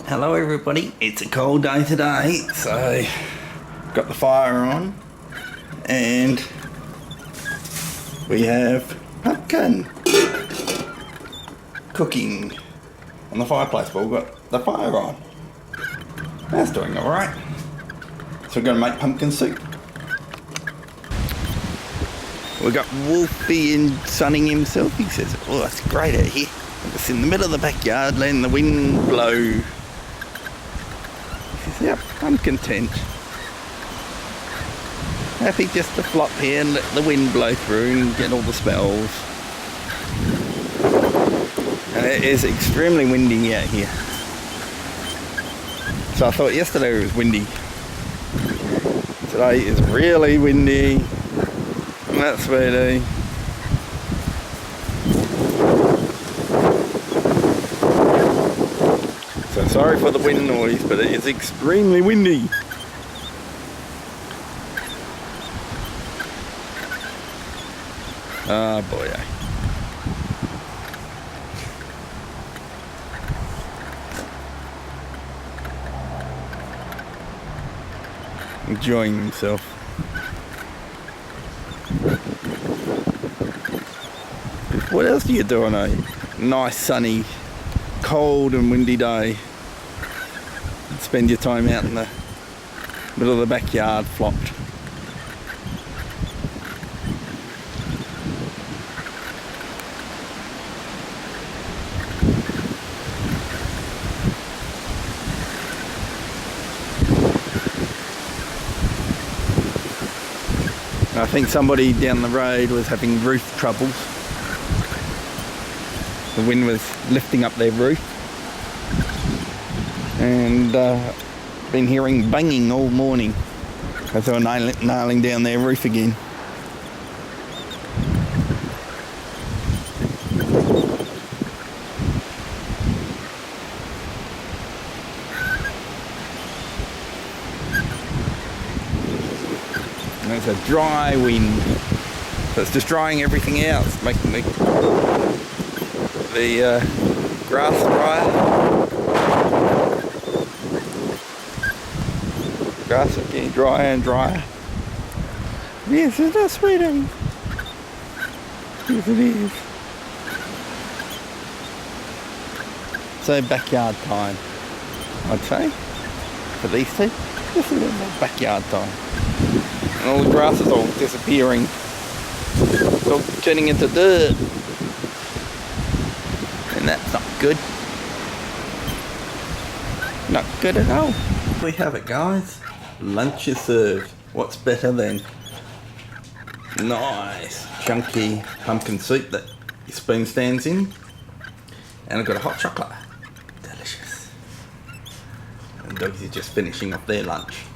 Hello everybody, it's a cold day today, so got the fire on and we have pumpkin cooking on the fireplace, but we've got the fire on. That's doing alright. So we're going to make pumpkin soup. We've got Wolfie and sunning himself. He says, oh, it's great out here. It's in the middle of the backyard, letting the wind blow. Yep, I'm content. Happy just to flop here and let the wind blow through and get all the smells. And it is extremely windy out here. So I thought yesterday it was windy. Today is really windy. And that's sweetie. So sorry for the wind noise, but it is extremely windy. Ah, boy. Enjoying himself. What else do you do on a nice, sunny, cold and windy day? Spend your time out in the middle of the backyard flopped. I think somebody down the road was having roof troubles. The wind was lifting up their roof. And been hearing banging all morning as they were nailing down their roof again. And it's a dry wind, so it's just drying everything out. It's making the grass drier. Grass is getting drier and drier. Yes, isn't that sweetie? Yes, it is. So backyard time, I'd say, for these two. Just a little more backyard time. And all the grass is all disappearing. It's all turning into dirt. And that's not good. Not good at all. We have it, guys. Lunch is served. What's better than nice chunky pumpkin soup that your spoon stands in, and I've got a hot chocolate. Delicious. And the dogs are just finishing off their lunch.